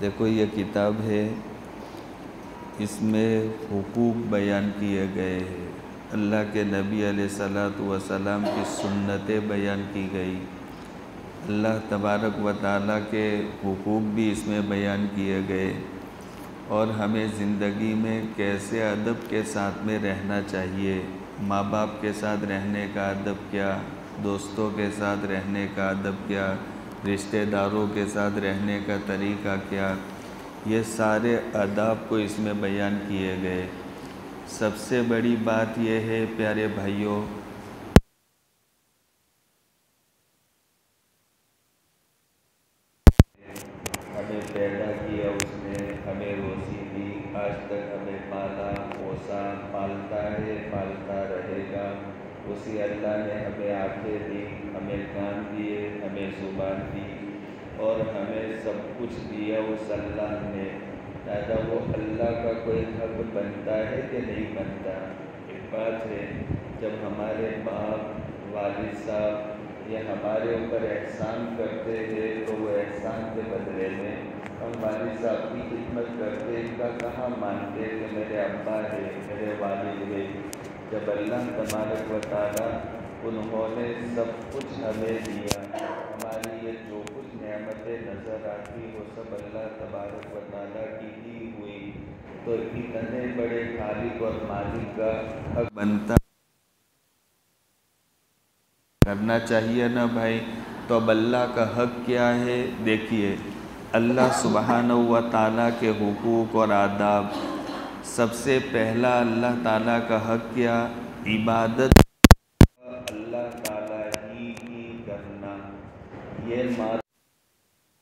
دیکھو یہ کتاب ہے، اس میں حقوق بیان کیے گئے ہیں، اللہ کے نبی علیہ الصلوۃ والسلام کی سنتیں بیان کی گئی، اللہ تبارک و تعالیٰ کے حقوق بھی اس میں بیان کیے گئے، اور ہمیں زندگی میں کیسے ادب کے ساتھ میں رہنا چاہیے، ماں باپ کے ساتھ رہنے کا ادب کیا، دوستوں کے ساتھ رہنے کا ادب کیا، رشتہ داروں کے ساتھ رہنے کا طریقہ کیا، یہ سارے آداب کو اس میں بیان کیے گئے۔ سب سے بڑی بات یہ ہے پیارے بھائیوں، ہمیں پیدا کیا اس نے، ہمیں روزی دی، آج تک ہمیں پالا پوسا، پالتا ہے، پالتا رہے گا۔ اسی اللہ نے ہمیں آنکھیں دی، ہمیں کان دیے، ہمیں زبان دی، اور ہمیں سب کچھ دیا اس اللہ نے۔ لہذا وہ اللہ کا کوئی حق بنتا ہے کہ نہیں بنتا؟ ایک بات ہے، جب ہمارے باپ والد صاحب یہ ہمارے اوپر احسان کرتے ہیں تو وہ احسان کے بدلے میں ہم والد صاحب کی خدمت کرتے، ان کا کہاں مانتے کہ میرے ابا ہے، میرے والد ہے۔ جب اللہ تبارک و تعالیٰ انہوں نے سب کچھ ہمیں دیا، ہماری یہ جو کچھ نعمتیں نظر آتی وہ سب اللہ تبارک و تعالیٰ کی دی ہوئی، تو اتنے بڑے خالق اور مالک کا حق بنتا کرنا چاہیے نا بھائی۔ تو اب اللہ کا حق کیا ہے؟ دیکھیے، اللہ سبحانہ و تعالیٰ کے حقوق اور آداب، سب سے پہلا اللہ تعالیٰ کا حق کیا؟ عبادت اللہ تعالیٰ ہی کی کرنا، یہ مال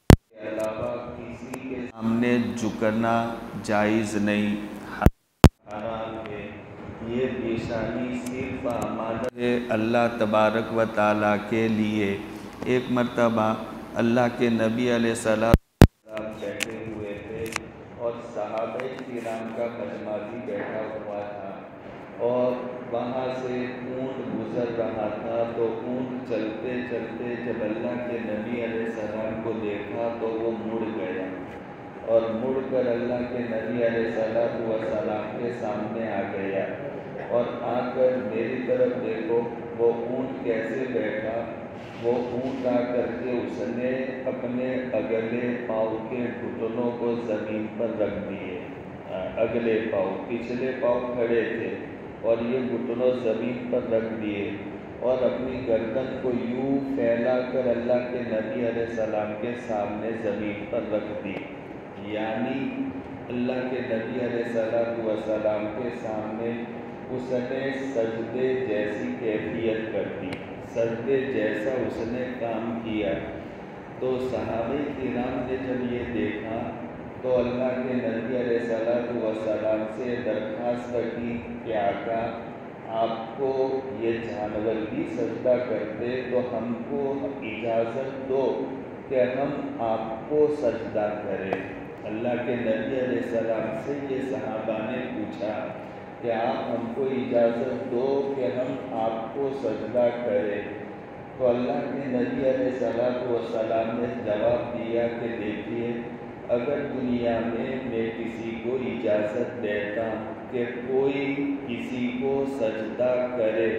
کے علاوہ کسی کے سامنے جھکنا جائز نہیں، حرام ہے۔ یہ پیشانی صرف امانت ہے اللہ تبارک و تعالیٰ کے لیے۔ ایک مرتبہ اللہ کے نبی علیہ السلام بیٹھے ہوئے تھے اور صحابہ کرام کا مجمع بھی بیٹھا ہوا تھا، اور وہاں سے اونٹ گزر رہا تھا، تو اونٹ چلتے چلتے جب اللہ کے نبی علیہ السلام کو دیکھا تو وہ مڑ گیا، اور مڑ کر اللہ کے نبی علیہ السلام کے سامنے آ گیا، اور آ کر میری طرف دیکھو وہ اونٹ کیسے بیٹھا۔ وہ اونٹ آ کر کے اس نے اپنے اگلے پاؤں کے گھٹنوں کو زمین پر رکھ دیے، اگلے پاؤں، پچھلے پاؤں کھڑے تھے اور یہ گھٹنوں زمین پر رکھ دیے، اور اپنی گردن کو یوں پھیلا کر اللہ کے نبی علیہ السلام کے سامنے زمین پر رکھ دی، یعنی اللہ کے نبی علیہ السلام کے سامنے اس نے سجدے جیسی کیفیت کر دی، سجدے جیسا اس نے کام کیا۔ تو صحابہ کرام نے جب یہ دیکھا تو اللہ کے نبی علیہ السلام سے درخواست کی کہ آقا آپ کو یہ جانور بھی سجدہ کرتے تو ہم کو اجازت دو کہ ہم آپ کو سجدہ کریں۔ اللہ کے نبی علیہ السلام سے یہ صحابہ نے پوچھا کہ آپ ہم کو اجازت دو کہ ہم آپ کو سجدہ کریں، تو اللہ کے نبی علیہ السلام نے جواب دیا کہ دیکھیے، اگر دنیا میں کسی کو اجازت دیتا کہ کوئی کسی کو سجدہ کرے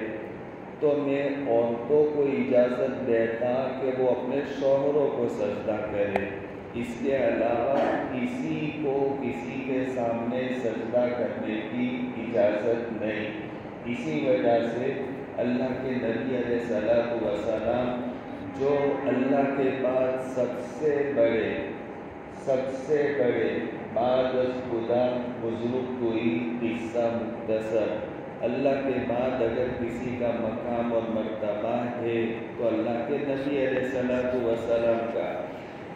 تو میں عورتوں کو اجازت دیتا کہ وہ اپنے شوہروں کو سجدہ کرے، اس کے علاوہ کسی کو کسی کے سامنے سجدہ کرنے کی اجازت نہیں۔ اسی وجہ سے اللہ کے نبی علیہ السلام جو اللہ کے بعد سب سے بڑے بعد از خدا بزرگ کوئی قصہ مختصر، اللہ کے بعد اگر کسی کا مقام اور مرتبہ ہے تو اللہ کے نبی علیہ السلام کا،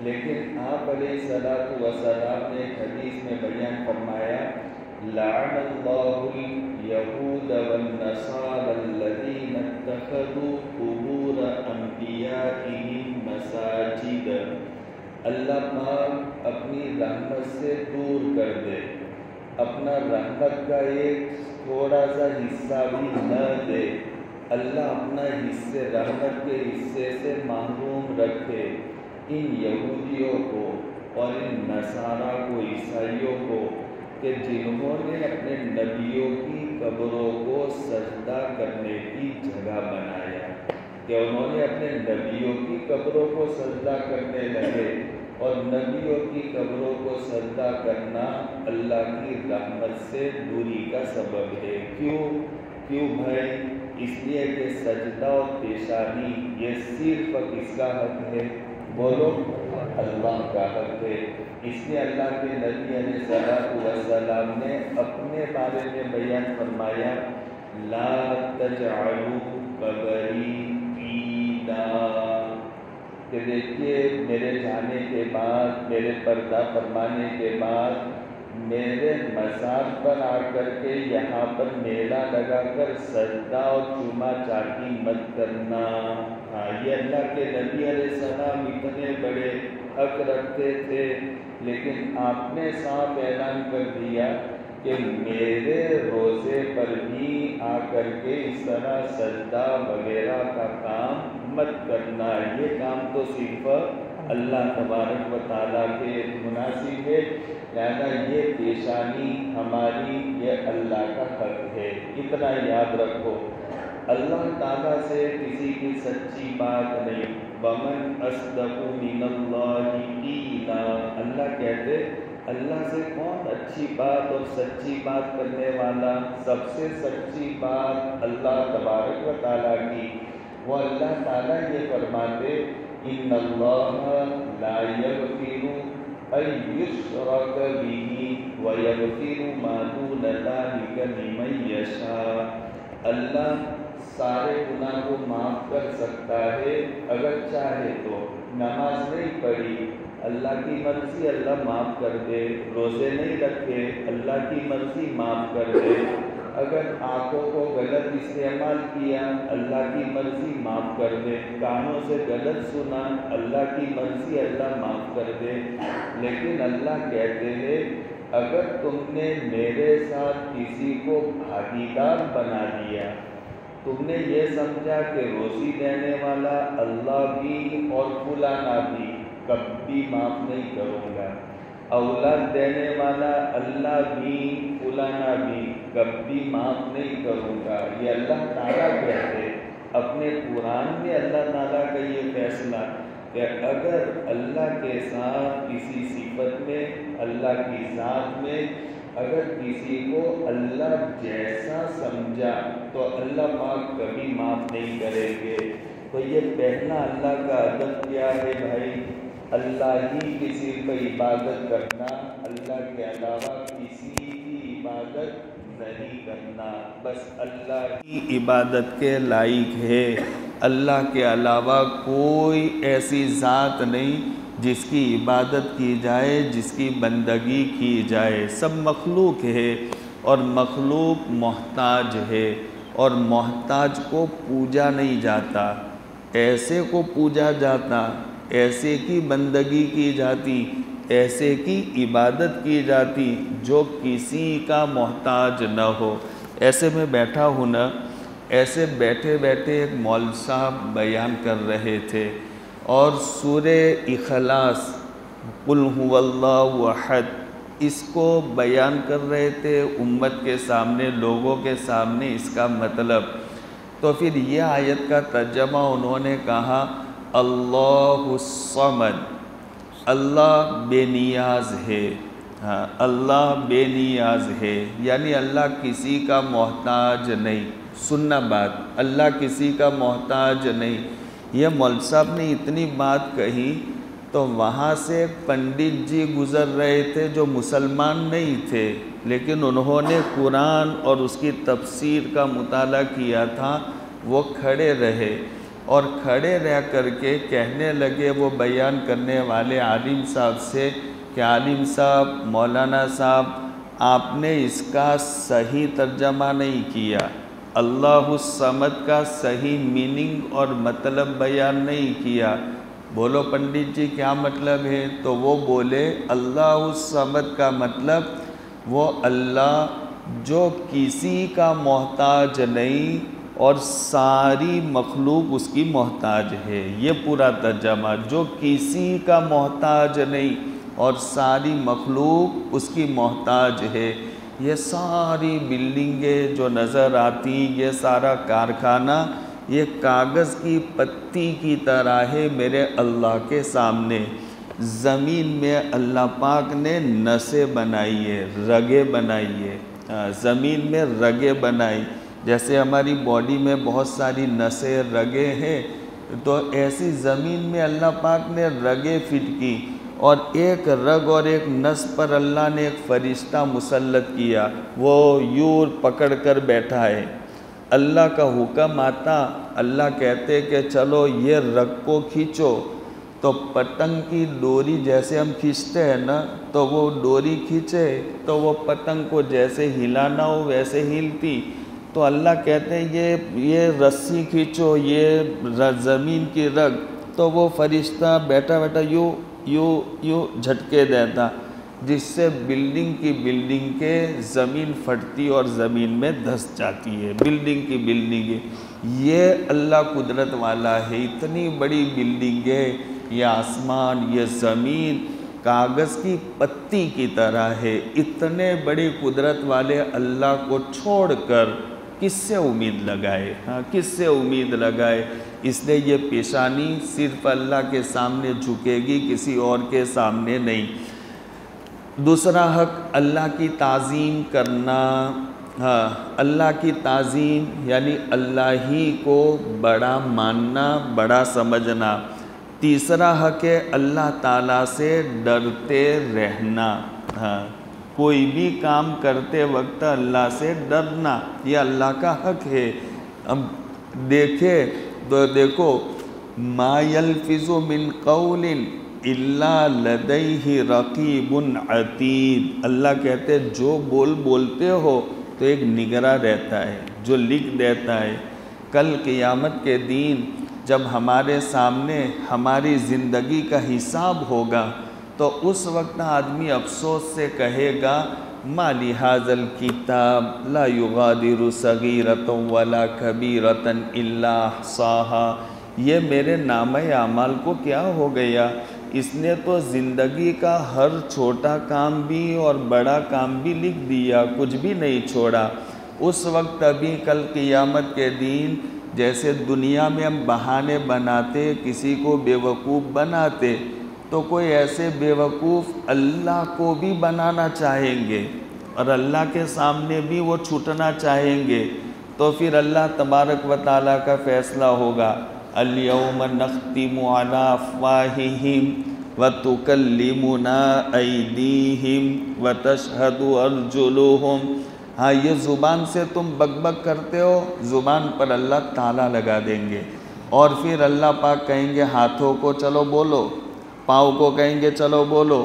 لیکن آپ علیہ السلام نے ایک حدیث میں بیان فرمایا لعن اللہ الیہود والنصارى الذین اتخذوا قبور انبیائہم مساجد۔ اللہ پاک اپنی رحمت سے دور کر دے، اپنا رحمت کا ایک تھوڑا سا حصہ بھی نہ دے، اللہ اپنا حصے رحمت کے حصے سے محروم رکھے ان یہودیوں کو اور ان نصارہ کو، عیسائیوں کو، کہ جنہوں نے اپنے نبیوں کی قبروں کو سجدہ کرنے کی جگہ بنایا، کہ انہوں نے اپنے نبیوں کی قبروں کو سجدہ کرنے لگے، اور نبیوں کی قبروں کو سجدہ کرنا اللہ کی رحمت سے دوری کا سبب ہے۔ کیوں بھائی؟ اس لیے کہ سجدہ اور پیشانی یہ صرف کس کا حق ہے؟ بولو، اللہ کا حق ہے۔ اس لیے اللہ کے نبی علیہ السلام نے اپنے بارے میں بیان فرمایا، لا تجعلوا قبری عیدا، کہ دیکھیے میرے جانے کے بعد، میرے پردہ فرمانے کے بعد میرے مزار پر آ کر کے یہاں پر میلہ لگا کر سجدہ اور چوما چاٹی مت کرنا۔ ہاں، یہ اللہ کے نبی علیہ السلام اتنے بڑے حق رکھتے تھے، لیکن آپ نے صاف اعلان کر دیا کہ میرے روزے پر بھی آ کر کے اس طرح سجدہ وغیرہ کا کام مت کرنا۔ یہ کام تو صرف اللہ تبارک و تعالیٰ کے مناسب ہے، لہذا یہ پیشانی ہماری، یہ اللہ کا حق ہے۔ اتنا یاد رکھو، اللہ تعالیٰ سے کسی کی سچی بات نہیں۔ وَمَنْ أَصْدَقُ مِنَ اللَّهِ قِيلًا، اللہ کہتے اللہ سے کون اچھی بات اور سچی بات کرنے والا؟ سب سے سچی بات اللہ تبارک و تعالیٰ کی۔ وہ اللہ تعالیٰ یہ فرماتے، إِنَّ اللَّهَ لَا يَغْفِرُ أَن يُشْرَكَ بِهِ وَيَغْفِرُ مَا دُونَ ذَلِكَ لِمَن يَشَاءُ، اللہ سارے گناہ کو معاف کر سکتا ہے اگر چاہے تو۔ نماز نہیں پڑھی، اللہ کی مرضی اللہ معاف کر دے۔ روزے نہیں رکھے، اللہ کی مرضی معاف کر دے۔ اگر آنکھوں کو غلط استعمال کیا، اللہ کی مرضی معاف کر دے۔ کانوں سے غلط سنا، اللہ کی مرضی اللہ معاف کر دے۔ لیکن اللہ کہتے ہیں اگر تم نے میرے ساتھ کسی کو بھاگیدار بنا دیا، تم نے یہ سمجھا کہ روزی دینے والا اللہ بھی اور فلانا بھی، کبھی معاف نہیں کروں گا۔ اولاد دینے والا اللہ بھی، فلانا بھی، کبھی معاف نہیں کروں گا۔ یہ اللہ تعالیٰ کہتے اپنے قرآن میں، اللہ تعالیٰ کا یہ فیصلہ کہ اگر اللہ کے ساتھ کسی صفت میں، اللہ کی ذات میں اگر کسی کو اللہ جیسا سمجھا تو اللہ پاک کبھی معاف نہیں کریں گے۔ تو یہ پہلا اللہ کا ادب کیا ہے بھائی؟ اللہ ہی کی صرف عبادت کرنا، اللہ کے علاوہ کسی کی عبادت نہیں کرنا، بس اللہ کی عبادت کے لائق ہے۔ اللہ کے علاوہ کوئی ایسی ذات نہیں جس کی عبادت کی جائے، جس کی بندگی کی جائے۔ سب مخلوق ہے اور مخلوق محتاج ہے، اور محتاج کو پوجا نہیں جاتا، ایسے کو پوجا جاتا، ایسے کی بندگی کی جاتی، ایسے کی عبادت کی جاتی جو کسی کا محتاج نہ ہو۔ ایسے میں بیٹھا ہوں نا، ایسے بیٹھے بیٹھے ایک مولوی صاحب بیان کر رہے تھے، اور سورہ اخلاص قل هو اللہ احد اس کو بیان کر رہے تھے امت کے سامنے، لوگوں کے سامنے، اس کا مطلب۔ تو پھر یہ آیت کا ترجمہ انہوں نے کہا اللہ الصمد، اللہ بے نیاز ہے۔ ہاں، اللہ بے نیاز ہے، یعنی اللہ کسی کا محتاج نہیں۔ سننا بات، اللہ کسی کا محتاج نہیں۔ یہ مولوی صاحب نے اتنی بات کہی تو وہاں سے ایک پنڈت جی گزر رہے تھے جو مسلمان نہیں تھے، لیکن انہوں نے قرآن اور اس کی تفسیر کا مطالعہ کیا تھا۔ وہ کھڑے رہے اور کھڑے رہ کر کے کہنے لگے وہ بیان کرنے والے عالم صاحب سے کہ عالم صاحب، مولانا صاحب، آپ نے اس کا صحیح ترجمہ نہیں کیا، اللہ الصمد کا صحیح میننگ اور مطلب بیان نہیں کیا۔ بولو پنڈت جی کیا مطلب ہے؟ تو وہ بولے اللہ الصمد کا مطلب وہ اللہ جو کسی کا محتاج نہیں اور ساری مخلوق اس کی محتاج ہے۔ یہ پورا ترجمہ، جو کسی کا محتاج نہیں اور ساری مخلوق اس کی محتاج ہے۔ یہ ساری بلڈنگیں جو نظر آتی، یہ سارا کارخانہ، یہ کاغذ کی پتی کی طرح ہے میرے اللہ کے سامنے۔ زمین میں اللہ پاک نے نسیں بنائی ہے، رگیں بنائی ہے، زمین میں رگیں بنائی۔ جیسے ہماری باڈی میں بہت ساری نسیں رگیں ہیں، تو ایسی زمین میں اللہ پاک نے رگیں فٹ کی، اور ایک رگ اور ایک نس پر اللہ نے ایک فرشتہ مسلط کیا، وہ یوں پکڑ کر بیٹھا ہے۔ اللہ کا حکم آتا، اللہ کہتے کہ چلو یہ رگ کو کھینچو، تو پتنگ کی ڈوری جیسے ہم کھینچتے ہیں نا، تو وہ ڈوری کھینچے تو وہ پتنگ کو جیسے ہلانا ہو ویسے ہلتی۔ تو اللہ کہتے ہیں یہ رسی کھینچو، یہ زمین کی رگ، تو وہ فرشتہ بیٹھا بیٹھا یوں جھٹکے دیتا، جس سے بلڈنگ کی بلڈنگ کے زمین پھٹتی اور زمین میں دھس جاتی ہے، بلڈنگ کی بلڈنگ ہے۔ یہ اللہ قدرت والا ہے، اتنی بڑی بلڈنگ ہے، یہ آسمان، یہ زمین کاغذ کی پتی کی طرح ہے۔ اتنے بڑی قدرت والے اللہ کو چھوڑ کر کس سے امید لگائے؟ کس سے امید لگائے؟ اس لیے یہ پیشانی صرف اللہ کے سامنے جھکے گی، کسی اور کے سامنے نہیں۔ دوسرا حق اللہ کی تعظیم کرنا، اللہ کی تعظیم یعنی اللہ ہی کو بڑا ماننا، بڑا سمجھنا۔ تیسرا حق ہے اللہ تعالیٰ سے ڈرتے رہنا، کوئی بھی کام کرتے وقت اللہ سے ڈرنا، یہ اللہ کا حق ہے۔ اب دیکھو ما یلفظ من قول الا لدیہ رقیب عتید، اللہ کہتے جو بولتے ہو تو ایک نگراں رہتا ہے جو لکھ دیتا ہے۔ کل قیامت کے دن جب ہمارے سامنے ہماری زندگی کا حساب ہوگا، تو اس وقت آدمی افسوس سے کہے گا ما لہذا الکتاب لا یغادر صغیرۃ ولا کبیرۃ الا احصاها، یہ میرے نامہ اعمال کو کیا ہو گیا؟ اس نے تو زندگی کا ہر چھوٹا کام بھی اور بڑا کام بھی لکھ دیا، کچھ بھی نہیں چھوڑا۔ اس وقت ابھی کل قیامت کے دن جیسے دنیا میں ہم بہانے بناتے، کسی کو بیوقوف بناتے، تو کوئی ایسے بیوقوف اللہ کو بھی بنانا چاہیں گے اور اللہ کے سامنے بھی وہ چھوٹنا چاہیں گے، تو پھر اللہ تبارک و تعالیٰ کا فیصلہ ہوگا، الیوم نختم علی افواہہم وتکلمنا ایدیہم وتشہد ارجلہم۔ ہاں، یہ زبان سے تم بک بک کرتے ہو، زبان پر اللہ تالا لگا دیں گے، اور پھر اللہ پاک کہیں گے ہاتھوں کو چلو بولو، پاؤں کو کہیں گے چلو بولو،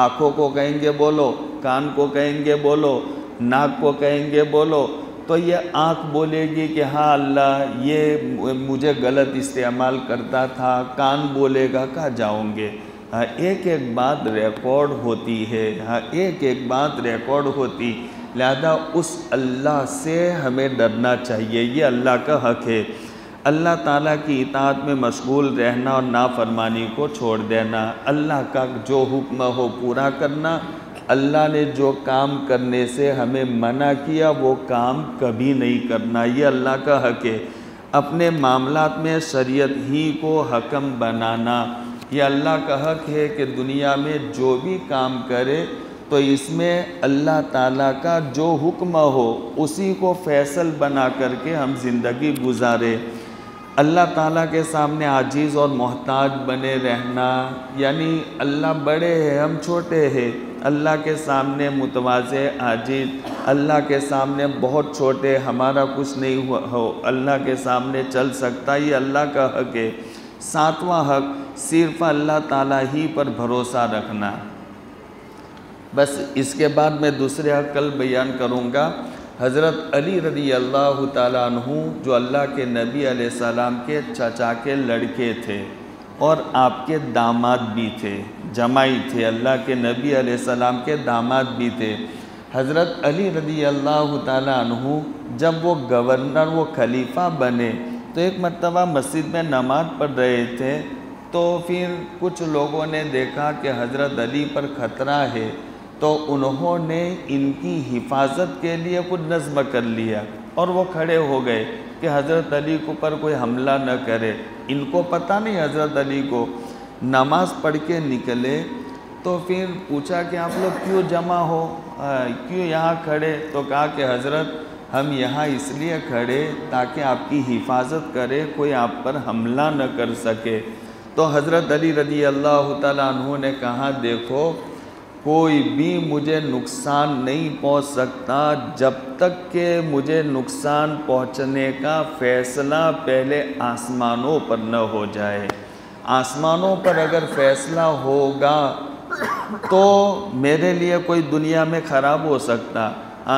آنکھوں کو کہیں گے بولو، کان کو کہیں گے بولو، ناک کو کہیں گے بولو۔ تو یہ آنکھ بولے گی کہ ہاں اللہ یہ مجھے غلط استعمال کرتا تھا، کان بولے گا کہاں جاؤں گے۔ ہاں، ایک ایک بات ریکارڈ ہوتی ہے، ہاں ایک ایک بات ریکارڈ ہوتی، لہذا اس اللہ سے ہمیں ڈرنا چاہیے، یہ اللہ کا حق ہے۔ اللہ تعالیٰ کی اطاعت میں مشغول رہنا اور نافرمانی کو چھوڑ دینا، اللہ کا جو حکم ہو پورا کرنا، اللہ نے جو کام کرنے سے ہمیں منع کیا وہ کام کبھی نہیں کرنا، یہ اللہ کا حق ہے۔ اپنے معاملات میں شریعت ہی کو حکم بنانا، یہ اللہ کا حق ہے کہ دنیا میں جو بھی کام کرے تو اس میں اللہ تعالیٰ کا جو حکم ہو اسی کو فیصل بنا کر کے ہم زندگی گزارے۔ اللہ تعالیٰ کے سامنے عاجز اور محتاج بنے رہنا، یعنی اللہ بڑے ہیں ہم چھوٹے ہیں، اللہ کے سامنے متواضع عاجز، اللہ کے سامنے بہت چھوٹے، ہمارا کچھ نہیں ہو، اللہ کے سامنے چل سکتا، یہ اللہ کا حق ہے۔ ساتواں حق صرف اللہ تعالیٰ ہی پر بھروسہ رکھنا۔ بس اس کے بعد میں دوسرے حق کل بیان کروں گا۔ حضرت علی رضی اللہ تعالیٰ عنہ جو اللہ کے نبی علیہ السلام کے چچا کے لڑکے تھے اور آپ کے داماد بھی تھے، جمائی تھے، اللہ کے نبی علیہ السلام کے داماد بھی تھے۔ حضرت علی رضی اللہ تعالیٰ عنہ جب وہ گورنر، وہ خلیفہ بنے، تو ایک مرتبہ مسجد میں نماز پڑھ رہے تھے، تو پھر کچھ لوگوں نے دیکھا کہ حضرت علی پر خطرہ ہے، تو انہوں نے ان کی حفاظت کے لیے کچھ نظم کر لیا اور وہ کھڑے ہو گئے کہ حضرت علی کو پر کوئی حملہ نہ کرے۔ ان کو پتہ نہیں حضرت علی کو، نماز پڑھ کے نکلے تو پھر پوچھا کہ آپ لوگ کیوں جمع ہو، کیوں یہاں کھڑے؟ تو کہا کہ حضرت ہم یہاں اس لیے کھڑے تاکہ آپ کی حفاظت کرے، کوئی آپ پر حملہ نہ کر سکے۔ تو حضرت علی رضی اللہ تعالیٰ عنہ نے کہا دیکھو کوئی بھی مجھے نقصان نہیں پہنچ سکتا جب تک کہ مجھے نقصان پہنچنے کا فیصلہ پہلے آسمانوں پر نہ ہو جائے۔ آسمانوں پر اگر فیصلہ ہوگا تو میرے لیے کوئی دنیا میں خراب ہو سکتا،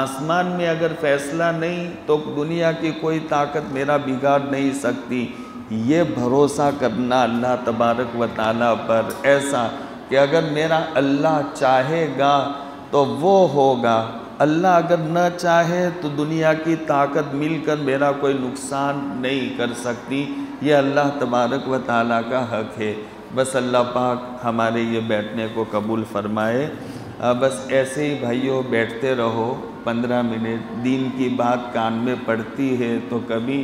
آسمان میں اگر فیصلہ نہیں تو دنیا کی کوئی طاقت میرا بگاڑ نہیں سکتی۔ یہ بھروسہ کرنا اللہ تبارک و تعالیٰ پر ایسا کہ اگر میرا اللہ چاہے گا تو وہ ہوگا، اللہ اگر نہ چاہے تو دنیا کی طاقت مل کر میرا کوئی نقصان نہیں کر سکتی۔ یہ اللہ تبارک و تعالیٰ کا حق ہے۔ بس اللہ پاک ہمارے یہ بیٹھنے کو قبول فرمائے۔ بس ایسے ہی بھائیوں بیٹھتے رہو 15 منٹ، دین کی بات کان میں پڑتی ہے تو کبھی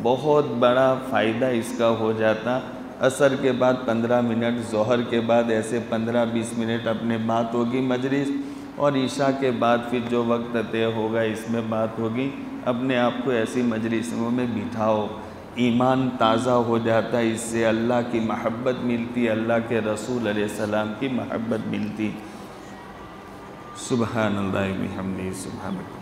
بہت بڑا فائدہ اس کا ہو جاتا۔ عصر کے بعد 15 منٹ، ظہر کے بعد ایسے 15-20 منٹ اپنے بات ہوگی مجلس، اور عشاء کے بعد پھر جو وقت طے ہوگا اس میں بات ہوگی۔ اپنے آپ کو ایسی مجلسوں میں بٹھاؤ، ایمان تازہ ہو جاتا ہے، اس سے اللہ کی محبت ملتی، اللہ کے رسول علیہ السلام کی محبت ملتی۔ سبحان اللہ بحمدہ، سبحان اللہ۔